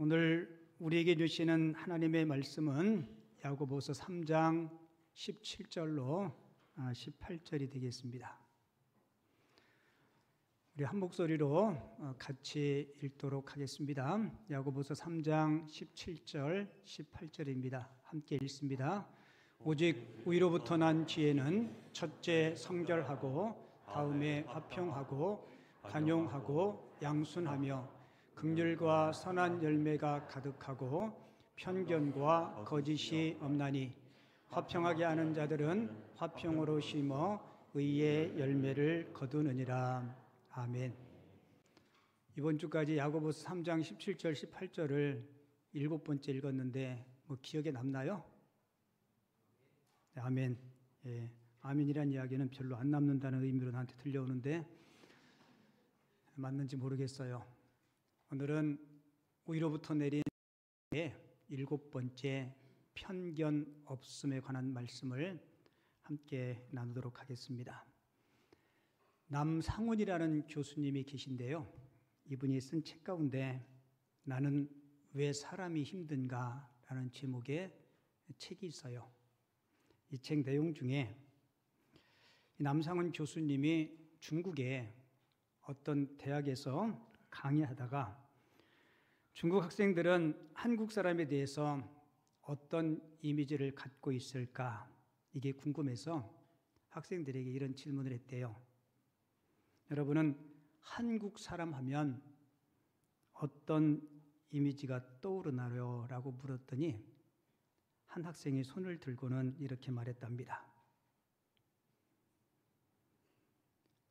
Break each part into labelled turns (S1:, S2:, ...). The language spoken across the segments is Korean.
S1: 오늘 우리에게 주시는 하나님의 말씀은 야고보서 3장 17절로 18절이 되겠습니다. 우리 한 목소리로 같이 읽도록 하겠습니다. 야고보서 3장 17절 18절입니다. 함께 읽습니다. 오직 위로부터 난 지혜는 첫째 성결하고 다음에 화평하고 관용하고 양순하며 긍휼과 선한 열매가 가득하고 편견과 거짓이 없나니 화평하게 하는 자들은 화평으로 심어 의의 열매를 거두느니라. 아멘. 이번 주까지 야고보서 3장 17절 18절을 7번째 읽었는데 기억에 남나요? 아멘. 예, 아멘이란 이야기는 별로 안 남는다는 의미로 나한테 들려오는데 맞는지 모르겠어요. 오늘은 위로부터 내린 7번째 편견 없음에 관한 말씀을 함께 나누도록 하겠습니다. 남상훈이라는 교수님이 계신데요. 이분이 쓴 책 가운데 나는 왜 사람이 힘든가 라는 제목의 책이 있어요. 이 책 내용 중에 남상훈 교수님이 중국의 어떤 대학에서 강의하다가 중국 학생들은 한국 사람에 대해서 어떤 이미지를 갖고 있을까? 이게 궁금해서 학생들에게 이런 질문을 했대요. 여러분은 한국 사람 하면 어떤 이미지가 떠오르나요? 라고 물었더니 한 학생이 손을 들고는 이렇게 말했답니다.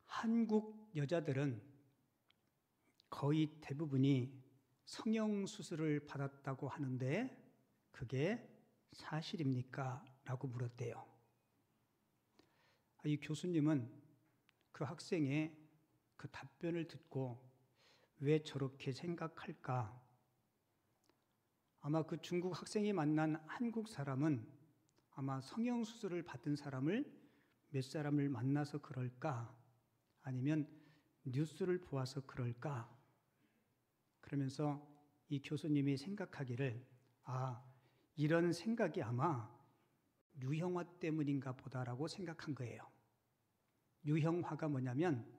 S1: 한국 여자들은 거의 대부분이 성형수술을 받았다고 하는데 그게 사실입니까? 라고 물었대요. 이 교수님은 그 학생의 그 답변을 듣고 왜 저렇게 생각할까? 아마 그 중국 학생이 만난 한국 사람은 아마 성형수술을 받은 사람을 몇 사람을 만나서 그럴까? 아니면 뉴스를 보아서 그럴까? 그러면서 이 교수님이 생각하기를 이런 생각이 아마 유형화 때문인가 보다라고 생각한 거예요. 유형화가 뭐냐면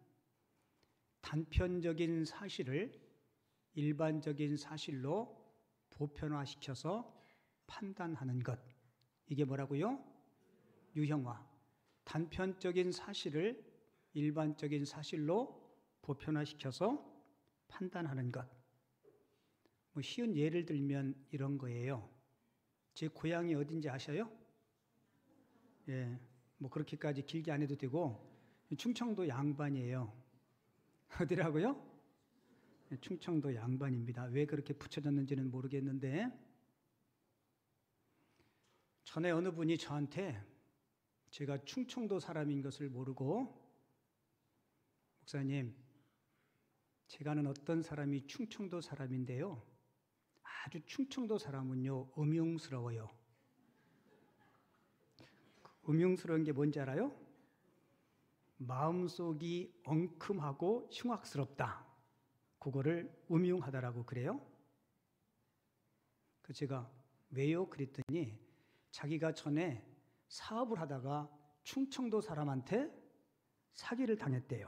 S1: 단편적인 사실을 일반적인 사실로 보편화시켜서 판단하는 것. 이게 뭐라고요? 유형화. 단편적인 사실을 일반적인 사실로 보편화시켜서 판단하는 것. 쉬운 예를 들면 이런 거예요. 제 고향이 어딘지 아셔요? 예, 그렇게까지 길게 안 해도 되고 충청도 양반이에요. 어디라고요? 충청도 양반입니다. 왜 그렇게 붙여졌는지는 모르겠는데 전에 어느 분이 저한테 제가 충청도 사람인 것을 모르고 목사님, 제가 아는 어떤 사람이 충청도 사람인데요. 아주 충청도 사람은요, 음흉스러워요. 음흉스러운 게 뭔지 알아요? 마음속이 엉큼하고 흉악스럽다. 그거를 음흉하다라고 그래요. 제가 왜요? 그랬더니 자기가 전에 사업을 하다가 충청도 사람한테 사기를 당했대요.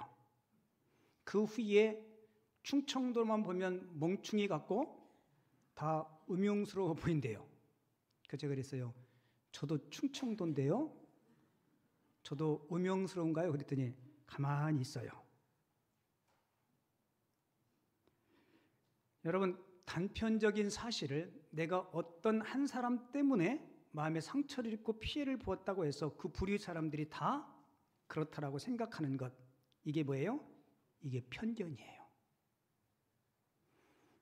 S1: 그 후에 충청도만 보면 멍충이 같고 다 음흉스러워 보인대요. 그래서 제가 그랬어요. 저도 충청도인데요. 저도 음흉스러운가요? 그랬더니 가만히 있어요. 여러분, 단편적인 사실을 내가 어떤 한 사람 때문에 마음에 상처를 입고 피해를 보았다고 해서 그 부류의 사람들이 다 그렇다라고 생각하는 것. 이게 뭐예요? 이게 편견이에요.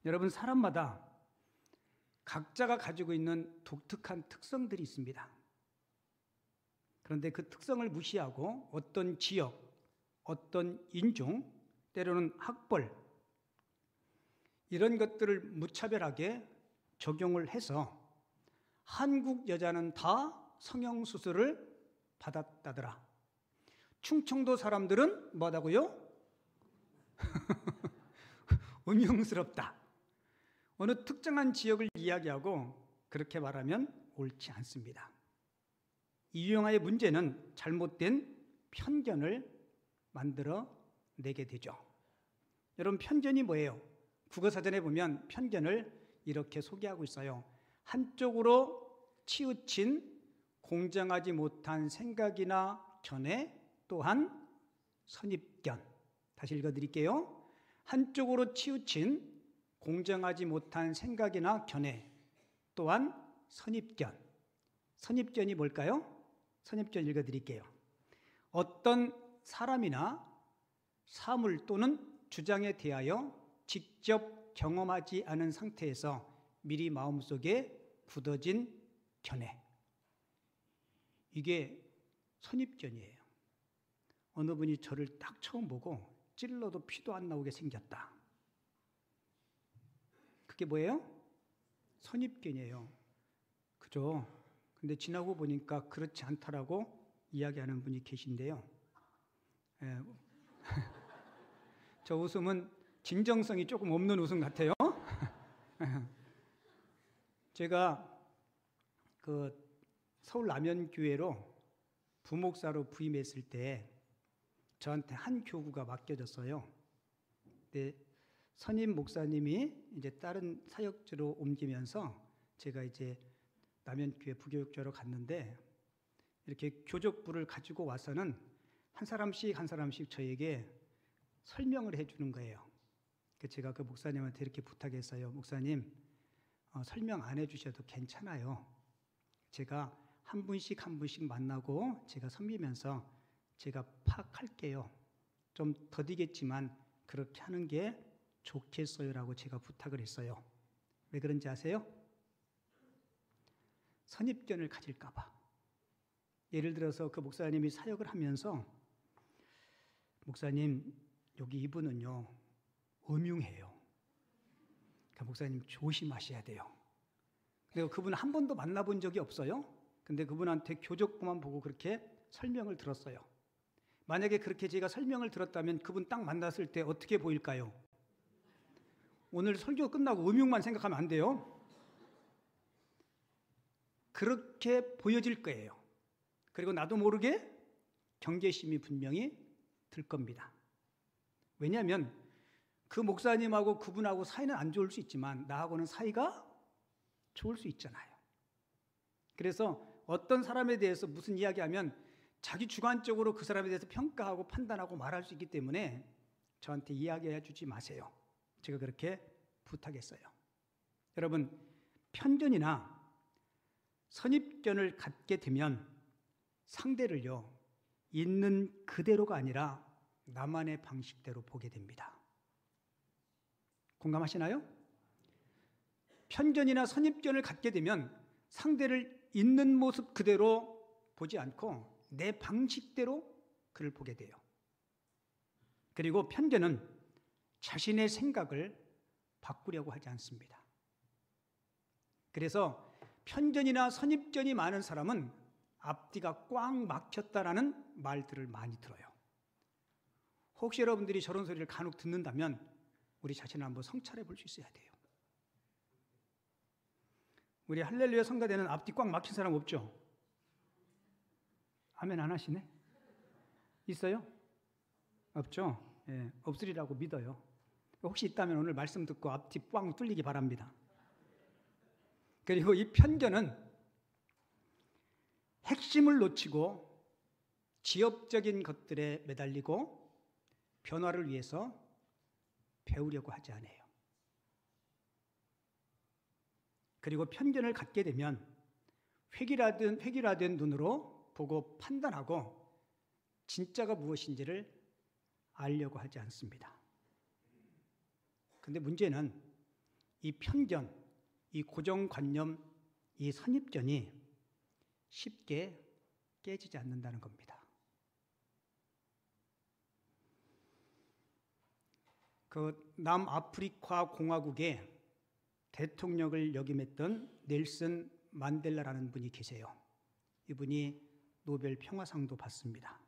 S1: 여러분, 사람마다 각자가 가지고 있는 독특한 특성들이 있습니다. 그런데 그 특성을 무시하고 어떤 지역, 어떤 인종, 때로는 학벌 이런 것들을 무차별하게 적용을 해서 한국 여자는 다 성형수술을 받았다더라. 충청도 사람들은 뭐하다고요? 음흉스럽다. 어느 특정한 지역을 이야기하고 그렇게 말하면 옳지 않습니다. 이 유형의 문제는 잘못된 편견을 만들어 내게 되죠. 여러분, 편견이 뭐예요? 국어사전에 보면 편견을 이렇게 소개하고 있어요. 한쪽으로 치우친 공정하지 못한 생각이나 견해, 또한 선입견. 다시 읽어드릴게요. 한쪽으로 치우친 공정하지 못한 생각이나 견해, 또한 선입견. 선입견이 뭘까요? 선입견 읽어드릴게요. 어떤 사람이나 사물 또는 주장에 대하여 직접 경험하지 않은 상태에서 미리 마음속에 굳어진 견해. 이게 선입견이에요. 어느 분이 저를 딱 처음 보고 찔러도 피도 안 나오게 생겼다. 그게 뭐예요? 선입견이에요. 그죠? 근데 지나고 보니까 그렇지 않다라고 이야기하는 분이 계신데요. 예. 저 웃음은 진정성이 조금 없는 웃음 같아요. 제가 그 서울 남연교회로 부목사로 부임했을 때 저한테 한 교구가 맡겨졌어요. 근데 선임 목사님이 이제 다른 사역지로 옮기면서 제가 이제 남연교회 부교육자로 갔는데 이렇게 교족부를 가지고 와서는 한 사람씩 저에게 설명을 해주는 거예요. 제가 그 목사님한테 이렇게 부탁했어요. 목사님, 설명 안 해주셔도 괜찮아요. 제가 한 분씩 만나고 제가 섬기면서 제가 파악할게요. 좀 더디겠지만 그렇게 하는 게 좋겠어요라고 제가 부탁을 했어요. 왜 그런지 아세요? 선입견을 가질까 봐. 예를 들어서 그 목사님이 사역을 하면서 목사님, 여기 이분은요 음흉해요. 그러니까 목사님 조심하셔야 돼요. 근데 그분 한 번도 만나본 적이 없어요. 근데 그분한테 교족부만 보고 그렇게 설명을 들었어요. 만약에 그렇게 제가 설명을 들었다면 그분 딱 만났을 때 어떻게 보일까요? 오늘 설교 끝나고 음흉만 생각하면 안 돼요. 그렇게 보여질 거예요. 그리고 나도 모르게 경계심이 분명히 들 겁니다. 왜냐하면 그 목사님하고 그분하고 사이는 안 좋을 수 있지만 나하고는 사이가 좋을 수 있잖아요. 그래서 어떤 사람에 대해서 무슨 이야기하면 자기 주관적으로 그 사람에 대해서 평가하고 판단하고 말할 수 있기 때문에 저한테 이야기해 주지 마세요. 제가 그렇게 부탁했어요. 여러분, 편견이나 선입견을 갖게 되면 상대를요, 있는 그대로가 아니라 나만의 방식대로 보게 됩니다. 공감하시나요? 편견이나 선입견을 갖게 되면 상대를 있는 모습 그대로 보지 않고 내 방식대로 그를 보게 돼요. 그리고 편견은 자신의 생각을 바꾸려고 하지 않습니다. 그래서 편견이나 선입견이 많은 사람은 앞뒤가 꽉 막혔다라는 말들을 많이 들어요. 혹시 여러분들이 저런 소리를 간혹 듣는다면 우리 자신을 한번 성찰해 볼 수 있어야 돼요. 우리 할렐루야 성가대는 앞뒤 꽉 막힌 사람 없죠? 아멘 안 하시네? 있어요? 없죠? 예, 없으리라고 믿어요. 혹시 있다면 오늘 말씀 듣고 앞뒤 꽉 뚫리기 바랍니다. 그리고 이 편견은 핵심을 놓치고 지엽적인 것들에 매달리고 변화를 위해서 배우려고 하지 않아요. 그리고 편견을 갖게 되면 획일화된 눈으로 보고 판단하고 진짜가 무엇인지를 알려고 하지 않습니다. 그런데 문제는 이 편견, 이 고정관념, 이 선입견이 쉽게 깨지지 않는다는 겁니다. 그 남아프리카 공화국의 대통령을 역임했던 넬슨 만델라라는 분이 계세요. 이분이 노벨 평화상도 받습니다.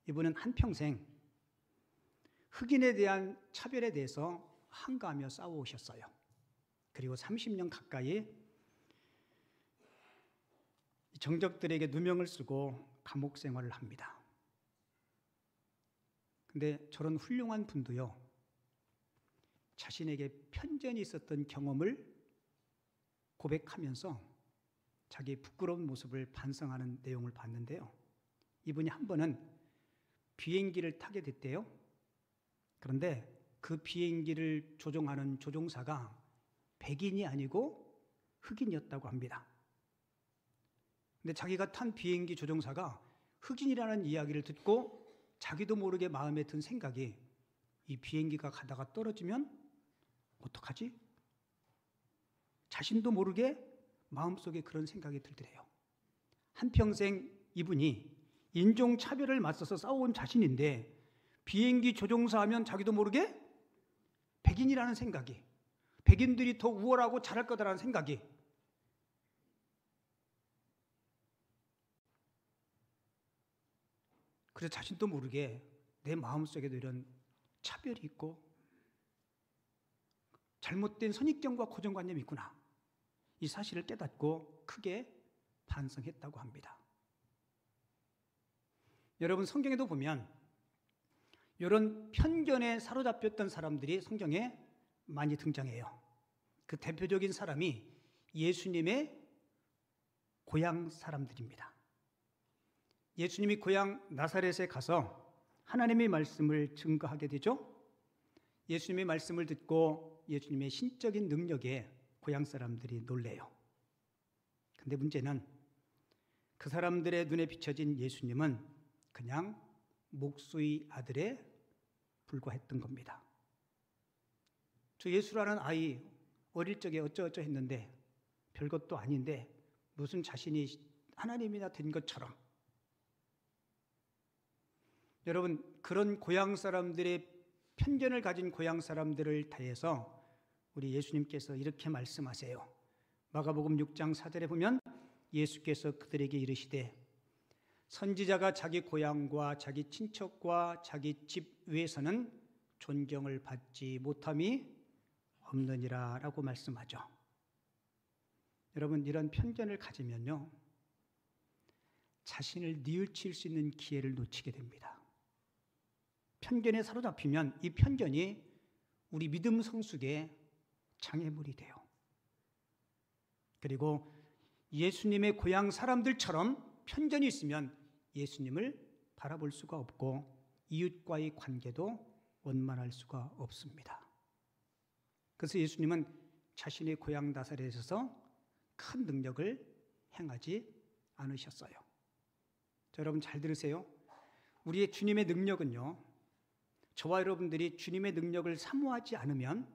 S1: 이분은 한평생 흑인에 대한 차별에 대해서 한가하며 싸워오셨어요. 그리고 30년 가까이 정적들에게 누명을 쓰고 감옥 생활을 합니다. 근데 저런 훌륭한 분도요, 자신에게 편견이 있었던 경험을 고백하면서 자기 부끄러운 모습을 반성하는 내용을 봤는데요. 이분이 한 번은 비행기를 타게 됐대요. 그런데 그 비행기를 조종하는 조종사가 백인이 아니고 흑인이었다고 합니다. 근데 자기가 탄 비행기 조종사가 흑인이라는 이야기를 듣고 자기도 모르게 마음에 든 생각이, 이 비행기가 가다가 떨어지면 어떡하지? 자신도 모르게 마음속에 그런 생각이 들더래요. 한평생 이분이 인종차별을 맞서서 싸워온 자신인데 비행기 조종사 하면 자기도 모르게 백인이라는 생각이, 백인들이 더 우월하고 잘할 거다라는 생각이, 그래서 자신도 모르게 내 마음속에도 이런 차별이 있고 잘못된 선입견과 고정관념이 있구나, 이 사실을 깨닫고 크게 반성했다고 합니다. 여러분, 성경에도 보면 이런 편견에 사로잡혔던 사람들이 성경에 많이 등장해요. 그 대표적인 사람이 예수님의 고향 사람들입니다. 예수님이 고향 나사렛에 가서 하나님의 말씀을 증거하게 되죠. 예수님의 말씀을 듣고 예수님의 신적인 능력에 고향 사람들이 놀래요. 근데 문제는 그 사람들의 눈에 비춰진 예수님은 그냥 목수의 아들에 불과했던 겁니다. 저 예수라는 아이 어릴 적에 어쩌어쩌 했는데 별것도 아닌데 무슨 자신이 하나님이나 된 것처럼. 여러분, 그런 고향 사람들의 편견을 가진 고향 사람들을 대해서 우리 예수님께서 이렇게 말씀하세요. 마가복음 6장 4절에 보면 예수께서 그들에게 이르시되 선지자가 자기 고향과 자기 친척과 자기 집 위에서는 존경을 받지 못함이 없느니라 라고 말씀하죠. 여러분, 이런 편견을 가지면요, 자신을 뉘우칠 수 있는 기회를 놓치게 됩니다. 편견에 사로잡히면 이 편견이 우리 믿음 성숙에 장애물이 돼요. 그리고 예수님의 고향 사람들처럼 편견이 있으면 예수님을 바라볼 수가 없고 이웃과의 관계도 원만할 수가 없습니다. 그래서 예수님은 자신의 고향 나사렛에서 큰 능력을 행하지 않으셨어요. 자, 여러분 잘 들으세요. 우리의 주님의 능력은요, 저와 여러분들이 주님의 능력을 사모하지 않으면,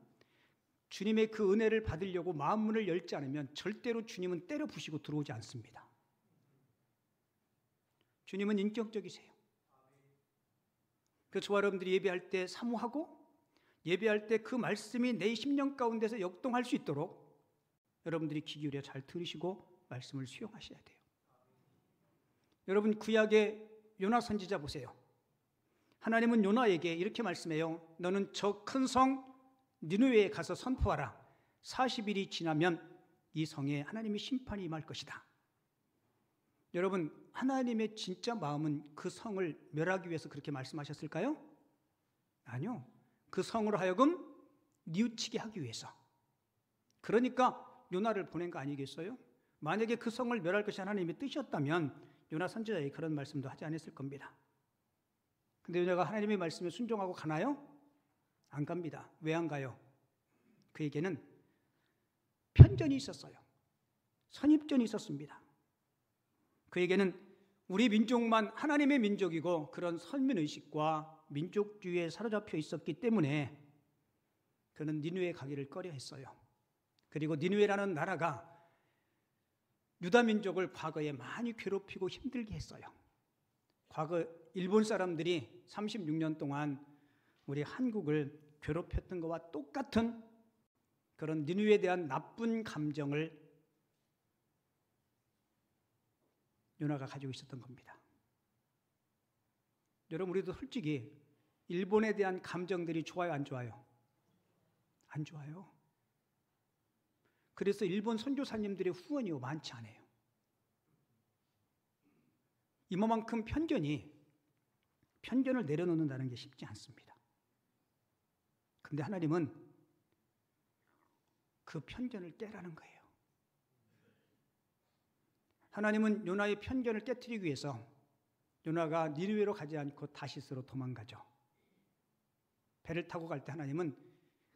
S1: 주님의 그 은혜를 받으려고 마음문을 열지 않으면 절대로 주님은 때려 부시고 들어오지 않습니다. 주님은 인격적이세요. 그래서 저와 여러분들이 예배할 때 사모하고 예배할 때 그 말씀이 내 심령 가운데서 역동할 수 있도록 여러분들이 귀 기울여 잘 들으시고 말씀을 수용하셔야 돼요. 여러분, 구약의 요나 선지자 보세요. 하나님은 요나에게 이렇게 말씀해요. 너는 저 큰 성 니느웨에 가서 선포하라. 40일이 지나면 이 성에 하나님의 심판이 임할 것이다. 여러분, 하나님의 진짜 마음은 그 성을 멸하기 위해서 그렇게 말씀하셨을까요? 아니요. 그 성으로 하여금 뉘우치게 하기 위해서. 그러니까 요나를 보낸 거 아니겠어요? 만약에 그 성을 멸할 것이 하나님의 뜻이었다면 요나 선지자에게 그런 말씀도 하지 않았을 겁니다. 근데 요나가 하나님의 말씀에 순종하고 가나요? 안 갑니다. 왜 안 가요? 그에게는 편견이 있었어요. 선입견이 있었습니다. 그에게는 우리 민족만 하나님의 민족이고 그런 선민의식과 민족주의에 사로잡혀 있었기 때문에 그는 니느웨에 가기를 꺼려했어요. 그리고 니느웨라는 나라가 유다 민족을 과거에 많이 괴롭히고 힘들게 했어요. 과거 일본 사람들이 36년 동안 우리 한국을 괴롭혔던 것과 똑같은 그런 니느웨에 대한 나쁜 감정을 요나가 가지고 있었던 겁니다. 여러분, 우리도 솔직히 일본에 대한 감정들이 좋아요, 안 좋아요? 안 좋아요. 그래서 일본 선교사님들의 후원이 많지 않아요. 이만큼 편견을 내려놓는다는 게 쉽지 않습니다. 그런데 하나님은 그 편견을 깨라는 거예요. 하나님은 요나의 편견을 깨트리기 위해서 요나가 니느웨로 가지 않고 다시스로 도망가죠. 배를 타고 갈 때 하나님은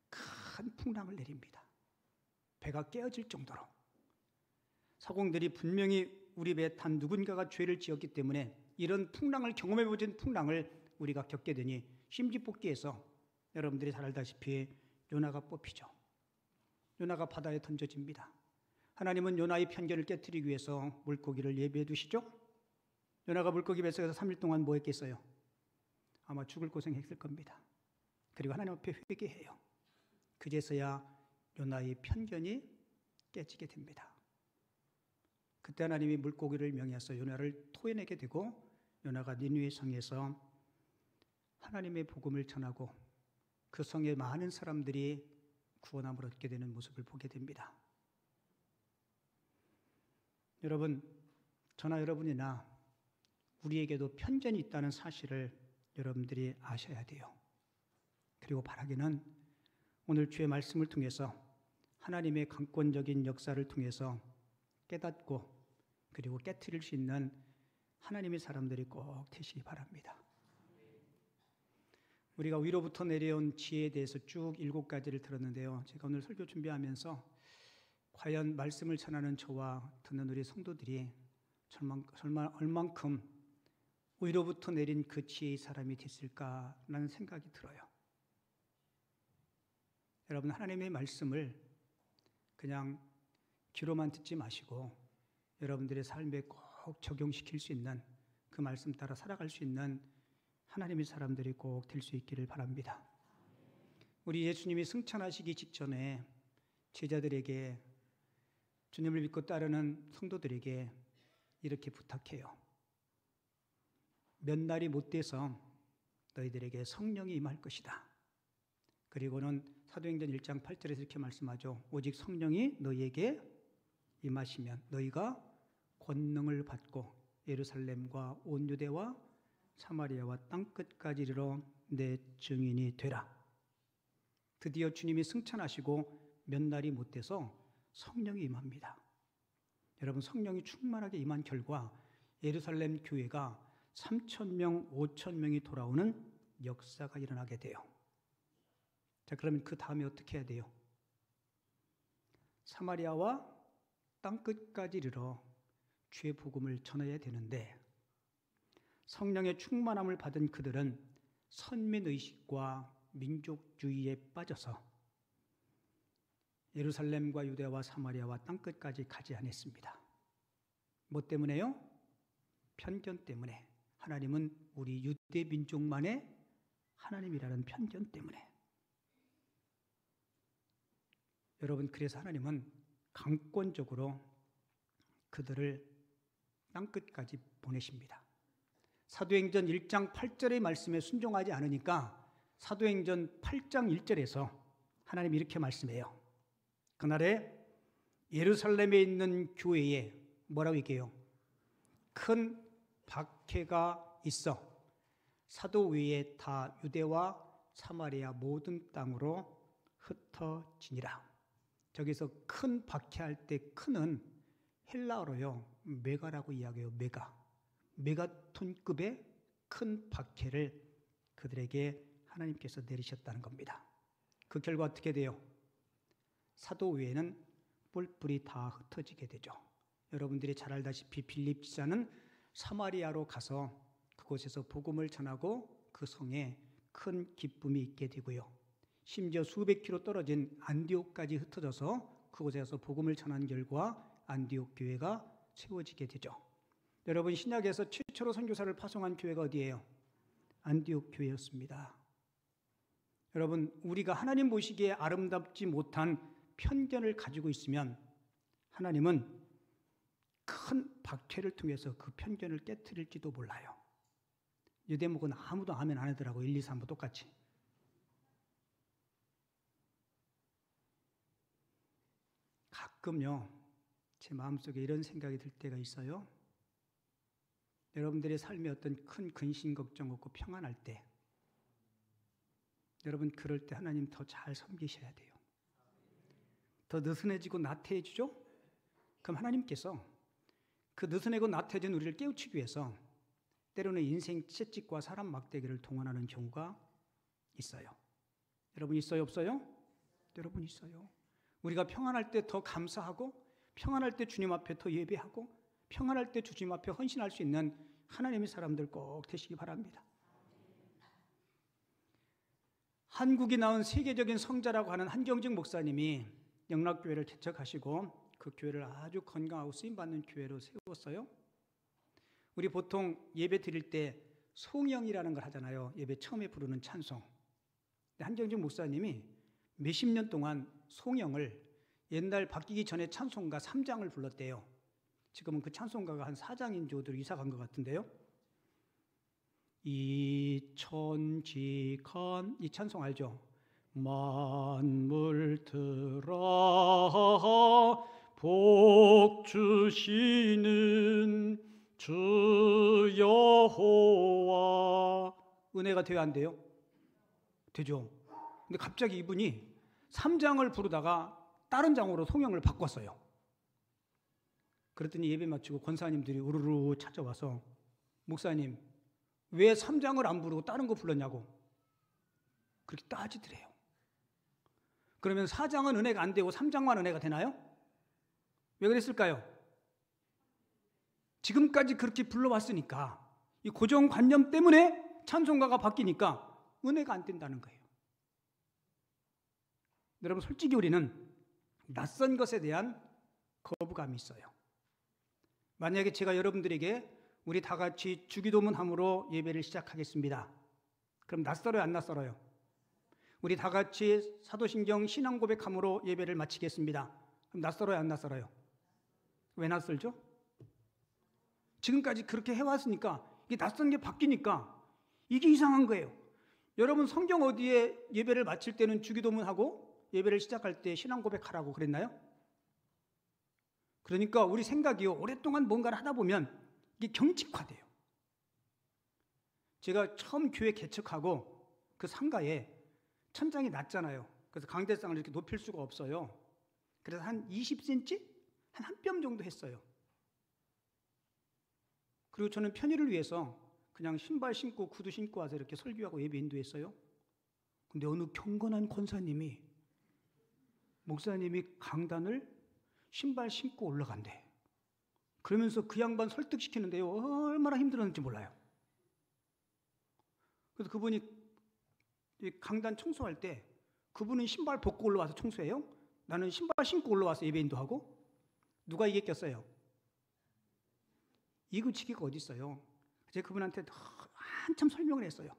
S1: 큰 풍랑을 내립니다. 배가 깨어질 정도로. 사공들이 분명히 우리 배에 탄 누군가가 죄를 지었기 때문에 이런 풍랑을 경험해보진 풍랑을 우리가 겪게 되니 심지뽑기에서 여러분들이 잘 알다시피 요나가 뽑히죠. 요나가 바다에 던져집니다. 하나님은 요나의 편견을 깨트리기 위해서 물고기를 예비해 두시죠. 요나가 물고기 뱃속에서 3일 동안 뭐 했겠어요? 아마 죽을 고생했을 겁니다. 그리고 하나님 앞에 회개해요. 그제서야 요나의 편견이 깨지게 됩니다. 그때 하나님이 물고기를 명해서 요나를 토해내게 되고 요나가 니느웨 성에서 하나님의 복음을 전하고 그 성에 많은 사람들이 구원함을 얻게 되는 모습을 보게 됩니다. 여러분, 저나 여러분이나 우리에게도 편견이 있다는 사실을 여러분들이 아셔야 돼요. 그리고 바라기는 오늘 주의 말씀을 통해서 하나님의 강권적인 역사를 통해서 깨닫고 그리고 깨트릴 수 있는 하나님의 사람들이 꼭 되시기 바랍니다. 우리가 위로부터 내려온 지혜에 대해서 쭉 7가지를 들었는데요. 제가 오늘 설교 준비하면서 과연 말씀을 전하는 저와 듣는 우리 성도들이 정말 얼만큼 위로부터 내린 그 지혜의 사람이 됐을까라는 생각이 들어요. 여러분, 하나님의 말씀을 그냥 귀로만 듣지 마시고 여러분들의 삶에 꼭 적용시킬 수 있는 그 말씀 따라 살아갈 수 있는 하나님의 사람들이 꼭 될 수 있기를 바랍니다. 우리 예수님이 승천하시기 직전에 제자들에게 주님을 믿고 따르는 성도들에게 이렇게 부탁해요. 몇 날이 못 돼서 너희들에게 성령이 임할 것이다. 그리고는 사도행전 1장 8절에서 이렇게 말씀하죠. 오직 성령이 너희에게 임하시면 너희가 권능을 받고 예루살렘과 온 유대와 사마리아와 땅끝까지 이르러 내 증인이 되라. 드디어 주님이 승천하시고 몇 날이 못 돼서 성령이 임합니다. 여러분, 성령이 충만하게 임한 결과 예루살렘 교회가 3,000명, 5,000명이 돌아오는 역사가 일어나게 돼요. 자, 그러면 그 다음에 어떻게 해야 돼요? 사마리아와 땅끝까지 이르러 주의 복음을 전해야 되는데 성령의 충만함을 받은 그들은 선민의식과 민족주의에 빠져서 예루살렘과 유대와 사마리아와 땅끝까지 가지 않았습니다. 뭐 때문에요? 편견 때문에. 하나님은 우리 유대 민족만의 하나님이라는 편견 때문에. 여러분, 그래서 하나님은 강권적으로 그들을 땅끝까지 보내십니다. 사도행전 1장 8절의 말씀에 순종하지 않으니까 사도행전 8장 1절에서 하나님이 이렇게 말씀해요. 그날에 예루살렘에 있는 교회에 뭐라고 얘기해요? 큰 박해가 있어 사도 외에 다 유대와 사마리아 모든 땅으로 흩어지니라. 저기서 큰 박해할 때 큰은 헬라어로요 메가라고 이야기해요. 메가톤급의 큰 박해를 그들에게 하나님께서 내리셨다는 겁니다. 그 결과 어떻게 돼요? 사도 외에는 뿔뿔이 다 흩어지게 되죠. 여러분들이 잘 알다시피 빌립 지사는 사마리아로 가서 그곳에서 복음을 전하고 그 성에 큰 기쁨이 있게 되고요. 심지어 수백 킬로 떨어진 안디옥까지 흩어져서 그곳에서 복음을 전한 결과 안디옥 교회가 세워지게 되죠. 여러분, 신약에서 최초로 선교사를 파송한 교회가 어디예요? 안디옥 교회였습니다. 여러분, 우리가 하나님 보시기에 아름답지 못한 편견을 가지고 있으면 하나님은 큰 박해를 통해서 그 편견을 깨트릴지도 몰라요. 유대목은 아무도 아멘 안 하더라고. 1, 2, 3부 똑같이. 가끔요, 제 마음속에 이런 생각이 들 때가 있어요. 여러분들의 삶에 어떤 큰 근심 걱정 없고 평안할 때, 여러분 그럴 때 하나님 더 잘 섬기셔야 돼요. 더 느슨해지고 나태해지죠? 그럼 하나님께서 그 느슨해고 나태해진 우리를 깨우치기 위해서 때로는 인생 채찍과 사람 막대기를 동원하는 경우가 있어요. 여러분 있어요, 없어요? 여러분 있어요. 우리가 평안할 때 더 감사하고, 평안할 때 주님 앞에 더 예배하고, 평안할 때 주님 앞에 헌신할 수 있는 하나님의 사람들 꼭 되시기 바랍니다. 한국이 낳은 세계적인 성자라고 하는 한경직 목사님이 영락교회를 개척하시고 그 교회를 아주 건강하고 쓰임받는 교회로 세웠어요. 우리 보통 예배 드릴 때 송영이라는 걸 하잖아요. 예배 처음에 부르는 찬송. 한경직 목사님이 몇십 년 동안 송영을 옛날 바뀌기 전에 찬송가 3장을 불렀대요. 지금은 그 찬송가가 한 4장인 조로 이사 간 것 같은데요. 이천지간, 이 찬송 알죠? 만물 들어 복 주시는 주 여호와. 은혜가 돼야 안 돼요? 되죠. 근데 갑자기 이분이 3장을 부르다가 다른 장으로 송영을 바꿨어요. 그랬더니 예배 마치고 권사님들이 우르르 찾아와서 목사님 왜 3장을 안 부르고 다른 거 불렀냐고 그렇게 따지더래요. 그러면 4장은 은혜가 안 되고 3장만 은혜가 되나요? 왜 그랬을까요? 지금까지 그렇게 불러왔으니까 이 고정관념 때문에 찬송가가 바뀌니까 은혜가 안 된다는 거예요. 여러분 솔직히 우리는 낯선 것에 대한 거부감이 있어요. 만약에 제가 여러분들에게 우리 다 같이 주기도문함으로 예배를 시작하겠습니다. 그럼 낯설어요, 안 낯설어요? 우리 다 같이 사도신경 신앙 고백함으로 예배를 마치겠습니다. 그럼 낯설어요, 안 낯설어요? 왜 낯설죠? 지금까지 그렇게 해왔으니까 이게 낯선 게 바뀌니까 이게 이상한 거예요. 여러분 성경 어디에 예배를 마칠 때는 주기도문하고 예배를 시작할 때 신앙 고백하라고 그랬나요? 그러니까 우리 생각이요, 오랫동안 뭔가를 하다 보면 이게 경직화돼요. 제가 처음 교회 개척하고 그 상가에 천장이 낮잖아요. 그래서 강대상을 이렇게 높일 수가 없어요. 그래서 한 20cm? 한 뼘 정도 했어요. 그리고 저는 편의를 위해서 그냥 신발 신고 구두 신고 와서 이렇게 설교하고 예배 인도했어요. 근데 어느 경건한 권사님이 목사님이 강단을 신발 신고 올라간대. 그러면서 그 양반 설득시키는데요, 얼마나 힘들었는지 몰라요. 그래서 그분이 강단 청소할 때 그분은 신발 벗고 올라와서 청소해요. 나는 신발 신고 올라와서 예배 인도하고. 누가 이겼겠어요? 이구치기가 어디 있어요? 제가 그분한테 한참 설명을 했어요.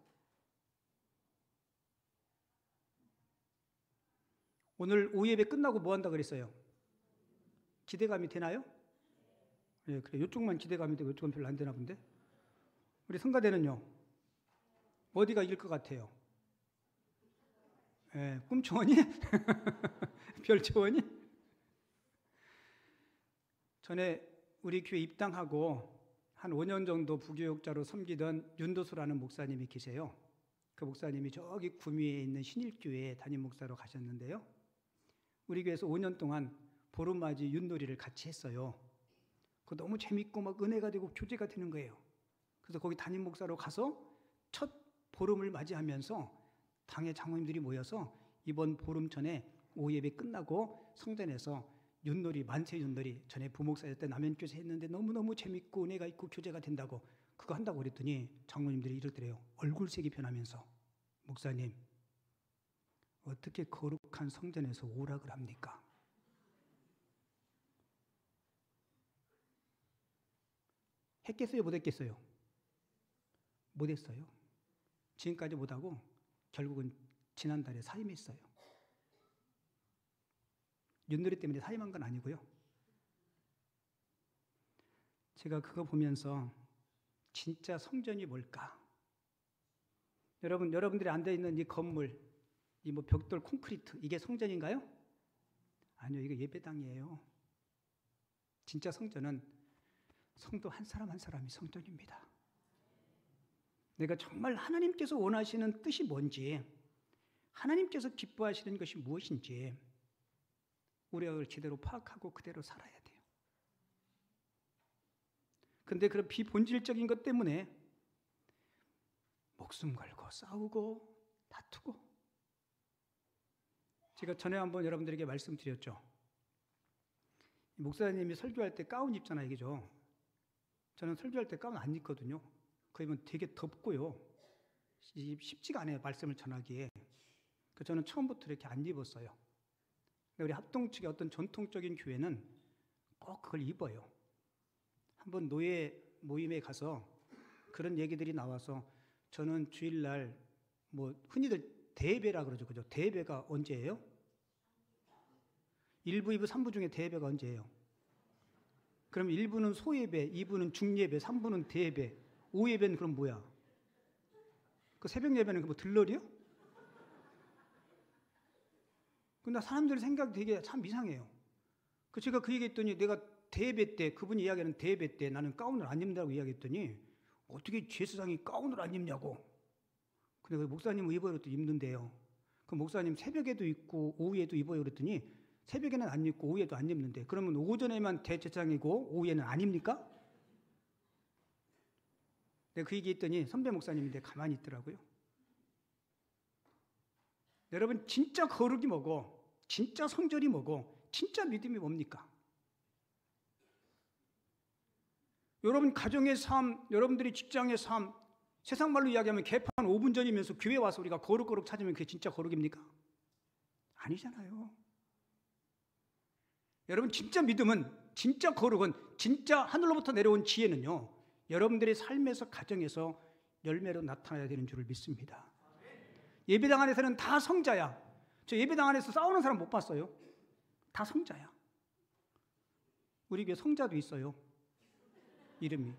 S1: 오늘 오후 예배 끝나고 뭐 한다 그랬어요? 기대감이 되나요? 예, 그래. 이쪽만 기대감이 되고 이쪽은 별로 안 되나 본데. 우리 성가대는요. 어디가 이길 것 같아요? 예, 꿈초원이? 별초원이? 전에 우리 교회 입당하고 한 5년 정도 부교육자로 섬기던 윤도수라는 목사님이 계세요. 그 목사님이 저기 구미에 있는 신일교회 담임 목사로 가셨는데요. 우리 교회에서 5년 동안 보름맞이 윷놀이를 같이 했어요. 그거 너무 재밌고 막 은혜가 되고 교제가 되는 거예요. 그래서 거기 담임 목사로 가서 첫 보름을 맞이하면서 당의 장로님들이 모여서 이번 보름 전에 오후 예배 끝나고 성전에서 윷놀이, 만세 윷놀이, 전에 부목사였을 때 남현교에서 했는데 너무너무 재밌고 은혜가 있고 교제가 된다고 그거 한다고 그랬더니 장로님들이 이러더래요. 얼굴색이 변하면서 목사님 어떻게 거룩한 성전에서 오락을 합니까? 했겠어요? 못했겠어요? 못했어요. 지금까지 못하고 결국은 지난달에 사임했어요. 윷놀이 때문에 사임한 건 아니고요. 제가 그거 보면서 진짜 성전이 뭘까? 여러분들이 앉아있는 이 건물, 이 뭐 벽돌 콘크리트, 이게 성전인가요? 아니요, 이거 예배당이에요. 진짜 성전은 성도 한 사람 한 사람이 성전입니다. 내가 정말 하나님께서 원하시는 뜻이 뭔지, 하나님께서 기뻐하시는 것이 무엇인지 우리가 그걸 제대로 파악하고 그대로 살아야 돼요. 그런데 그런 비본질적인 것 때문에 목숨 걸고 싸우고 다투고, 제가 전에 한번 여러분들에게 말씀드렸죠. 목사님이 설교할 때 가운 입잖아요, 이게죠. 저는 설교할 때 가운 안 입거든요. 그러면 되게 덥고요. 쉽지가 않아요, 말씀을 전하기에. 그래서 저는 처음부터 이렇게 안 입었어요. 우리 합동 측의 어떤 전통적인 교회는 꼭 그걸 입어요. 한번 노예 모임에 가서 그런 얘기들이 나와서 저는 주일날 뭐 흔히들 대예배라 그러죠, 그죠? 대예배가 언제예요? 1부, 2부, 3부 중에 대예배가 언제예요? 그럼 1부는 소예배, 2부는 중예배, 3부는 대예배, 5예배는 그럼 뭐야? 그 새벽 예배는 그 뭐 들러리요? 근데 사람들 생각이 되게 참 이상해요. 그 제가 그 얘기했더니 내가 대예배 때, 그분이 이야기하는 대예배 때 나는 가운을 안 입는다고 이야기했더니 어떻게 제사장이 가운을 안 입냐고. 근데 그 목사님은 입어요 그랬더니 입는데요. 그 목사님 새벽에도 입고 오후에도 입어요 그랬더니 새벽에는 안 입고 오후에도 안 입는데, 그러면 오전에만 대제사장이고 오후에는 안 입니까? 내가 그 얘기했더니 선배 목사님인데 가만히 있더라고요. 여러분, 진짜 거룩이 뭐고 진짜 성전이 뭐고 진짜 믿음이 뭡니까? 여러분 가정의 삶, 여러분들이 직장의 삶, 세상 말로 이야기하면 개판 5분 전이면서 교회 와서 우리가 거룩 찾으면 그게 진짜 거룩입니까? 아니잖아요. 여러분, 진짜 믿음은, 진짜 거룩은, 진짜 하늘로부터 내려온 지혜는요, 여러분들의 삶에서, 가정에서 열매로 나타나야 되는 줄을 믿습니다. 예배당 안에서는 다 성자야. 저 예배당 안에서 싸우는 사람 못 봤어요. 다 성자야. 우리 교회 성자도 있어요. 이름이.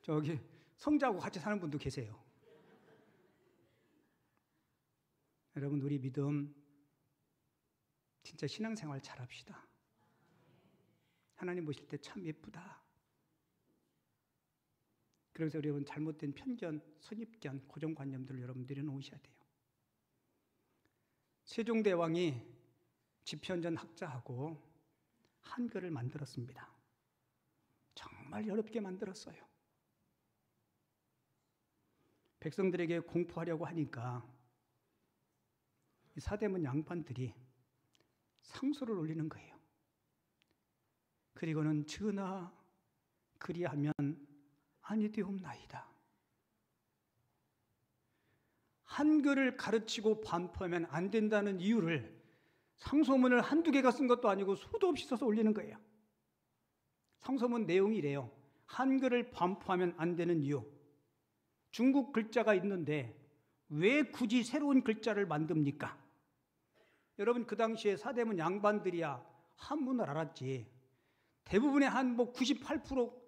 S1: 저기 성자하고 같이 사는 분도 계세요. 여러분, 우리 믿음 진짜 신앙생활 잘합시다. 하나님 보실 때 참 예쁘다. 그래서 여러분, 잘못된 편견, 선입견, 고정관념들을 여러분들이 놓으셔야 돼요. 세종대왕이 집현전 학자하고 한글을 만들었습니다. 정말 어렵게 만들었어요. 백성들에게 공포하려고 하니까 이 사대문 양반들이 상소를 올리는 거예요. 그리고는 전하, 그리하면 아니되옵나이다. 한글을 가르치고 반포하면 안 된다는 이유를 상소문을 한두 개가 쓴 것도 아니고 수도 없이 써서 올리는 거예요. 상소문 내용이 이래요. 한글을 반포하면 안 되는 이유. 중국 글자가 있는데 왜 굳이 새로운 글자를 만듭니까? 여러분, 그 당시에 사대문 양반들이야 한문을 알았지. 대부분의 한 98%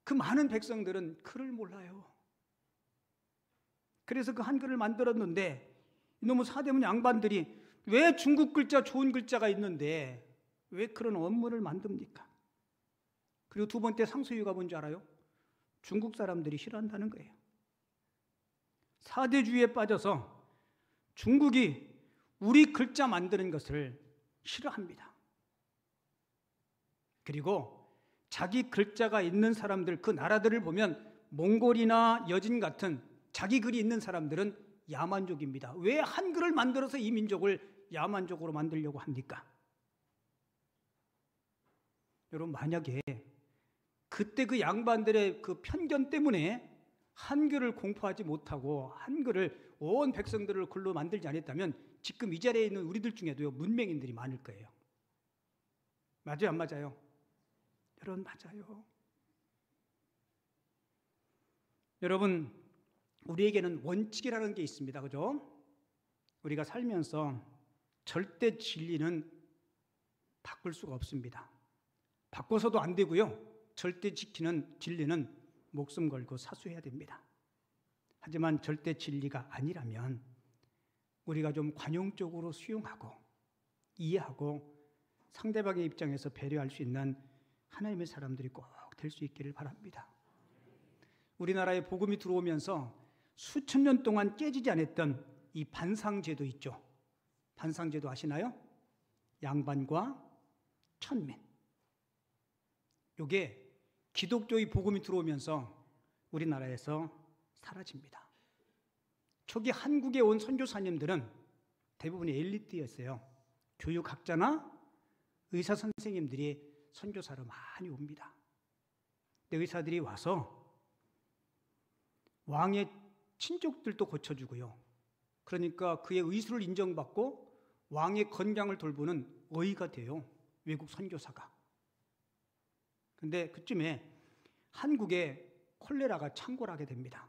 S1: 그 많은 백성들은 글을 몰라요. 그래서 그 한글을 만들었는데 이놈의 사대문 양반들이 왜 중국 글자, 좋은 글자가 있는데 왜 그런 원문을 만듭니까? 그리고 두 번째 상소 이유가 뭔지 알아요? 중국 사람들이 싫어한다는 거예요. 사대주의에 빠져서 중국이 우리 글자 만드는 것을 싫어합니다. 그리고 자기 글자가 있는 사람들, 그 나라들을 보면 몽골이나 여진 같은 자기 글이 있는 사람들은 야만족입니다. 왜 한글을 만들어서 이 민족을 야만족으로 만들려고 합니까? 여러분, 만약에 그때 그 양반들의 그 편견 때문에 한글을 공포하지 못하고 한글을 온 백성들을 글로 만들지 않았다면 지금 이 자리에 있는 우리들 중에도요, 문맹인들이 많을 거예요. 맞아요, 안 맞아요? 여러분, 맞아요. 여러분, 우리에게는 원칙이라는 게 있습니다. 그죠? 우리가 살면서 절대 진리는 바꿀 수가 없습니다. 바꿔서도 안 되고요. 절대 지키는 진리는 목숨 걸고 사수해야 됩니다. 하지만 절대 진리가 아니라면 우리가 좀 관용적으로 수용하고 이해하고 상대방의 입장에서 배려할 수 있는 하나님의 사람들이 꼭 될 수 있기를 바랍니다. 우리나라에 복음이 들어오면서 수천 년 동안 깨지지 않았던 이 반상제도 있죠. 반상제도 아시나요? 양반과 천민. 이게 기독교의 복음이 들어오면서 우리나라에서 사라집니다. 초기 한국에 온 선교사님들은 대부분이 엘리트였어요. 교육학자나 의사 선생님들이 선교사로 많이 옵니다. 근데 의사들이 와서 왕의 친족들도 고쳐주고요. 그러니까 그의 의술을 인정받고 왕의 건강을 돌보는 어의가 돼요. 외국 선교사가. 근데 그쯤에 한국에 콜레라가 창궐하게 됩니다.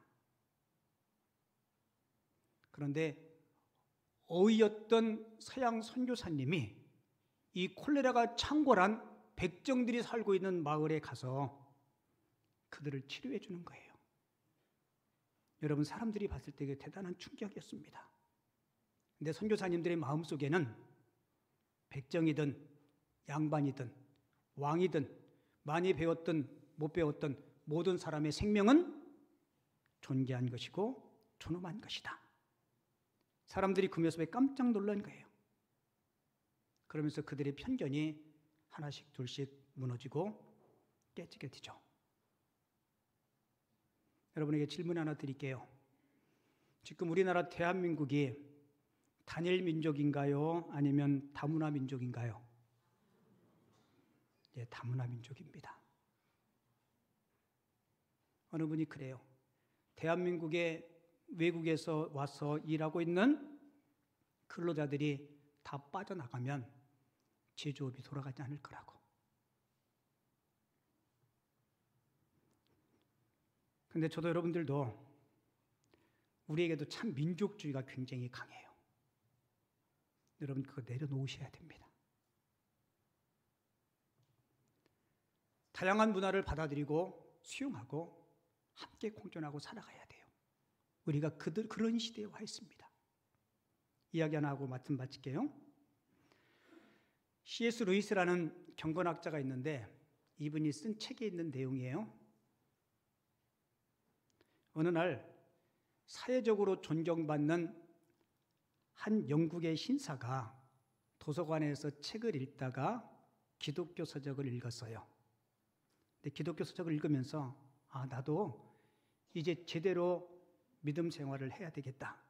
S1: 그런데 어의였던 서양 선교사님이 이 콜레라가 창궐한 백정들이 살고 있는 마을에 가서 그들을 치료해 주는 거예요. 여러분, 사람들이 봤을 때 대단한 충격이었습니다. 근데 선교사님들의 마음속에는 백정이든 양반이든 왕이든 많이 배웠든 못 배웠든 모든 사람의 생명은 존귀한 것이고 존엄한 것이다. 사람들이 그 모습에 깜짝 놀란 거예요. 그러면서 그들의 편견이 하나씩 둘씩 무너지고 깨지게 되죠. 여러분에게 질문 하나 드릴게요. 지금 우리나라 대한민국이 단일 민족인가요? 아니면 다문화 민족인가요? 예, 다문화 민족입니다. 어느 분이 그래요. 대한민국에 외국에서 와서 일하고 있는 근로자들이 다 빠져나가면 제조업이 돌아가지 않을 거라고. 근데 저도 여러분들도 우리에게도 참 민족주의가 굉장히 강해요. 여러분 그거 내려놓으셔야 됩니다. 다양한 문화를 받아들이고 수용하고 함께 공존하고 살아가야 돼요. 우리가 그런 시대에 와 있습니다. 이야기 하나 하고 말씀 마칠게요. C.S. 루이스라는 경건학자가 있는데 이분이 쓴 책에 있는 내용이에요. 어느 날 사회적으로 존경받는 한 영국의 신사가 도서관에서 책을 읽다가 기독교 서적을 읽었어요. 근데 기독교 서적을 읽으면서 나도 이제 제대로 믿음 생활을 해야 되겠다.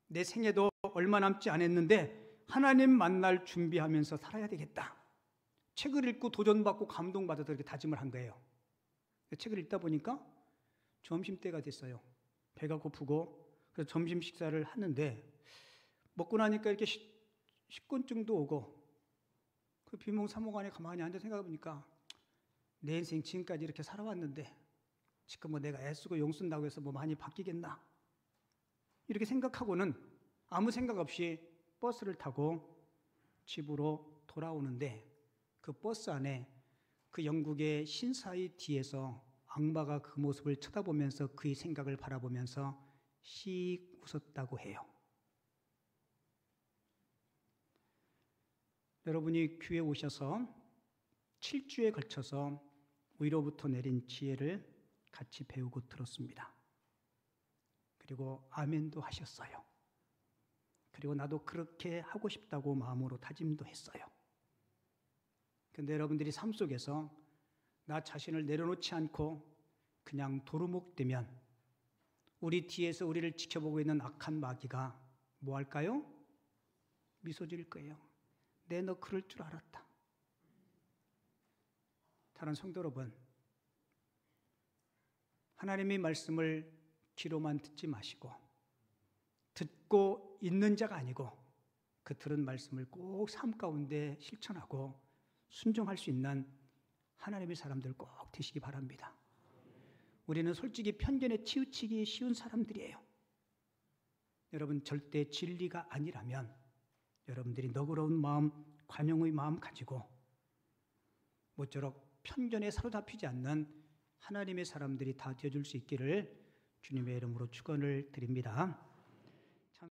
S1: 내 생애도 얼마 남지 않았는데 하나님 만날 준비하면서 살아야 되겠다. 책을 읽고 도전받고 감동받아서 이렇게 다짐을 한 거예요. 책을 읽다 보니까 점심때가 됐어요. 배가 고프고 그래서 점심 식사를 하는데 먹고 나니까 이렇게 식곤증도 오고 그 비몽사몽간에 가만히 앉아 생각해 보니까 내 인생 지금까지 이렇게 살아왔는데 지금 뭐 내가 애쓰고 용쓴다고 해서 뭐 많이 바뀌겠나? 이렇게 생각하고는 아무 생각 없이 버스를 타고 집으로 돌아오는데 그 버스 안에 그 영국의 신사의 뒤에서 악마가 그 모습을 쳐다보면서 그의 생각을 바라보면서 씩 웃었다고 해요. 여러분이 교회에 오셔서 7주에 걸쳐서 위로부터 내린 지혜를 같이 배우고 들었습니다. 그리고 아멘도 하셨어요. 그리고 나도 그렇게 하고 싶다고 마음으로 다짐도 했어요. 그런데 여러분들이 삶 속에서 나 자신을 내려놓지 않고 그냥 도루묵되면 우리 뒤에서 우리를 지켜보고 있는 악한 마귀가 뭐 할까요? 미소 지을 거예요. 너 그럴 줄 알았다. 사랑하는 성도 여러분, 하나님의 말씀을 귀로만 듣지 마시고 듣고 있는 자가 아니고 그 들은 말씀을 꼭 삶 가운데 실천하고 순종할 수 있는 하나님의 사람들 꼭 되시기 바랍니다. 우리는 솔직히 편견에 치우치기 쉬운 사람들이에요. 여러분 절대 진리가 아니라면 여러분들이 너그러운 마음, 관용의 마음 가지고 모쪼록 편견에 사로잡히지 않는 하나님의 사람들이 다 되어줄 수 있기를 주님의 이름으로 축원을 드립니다.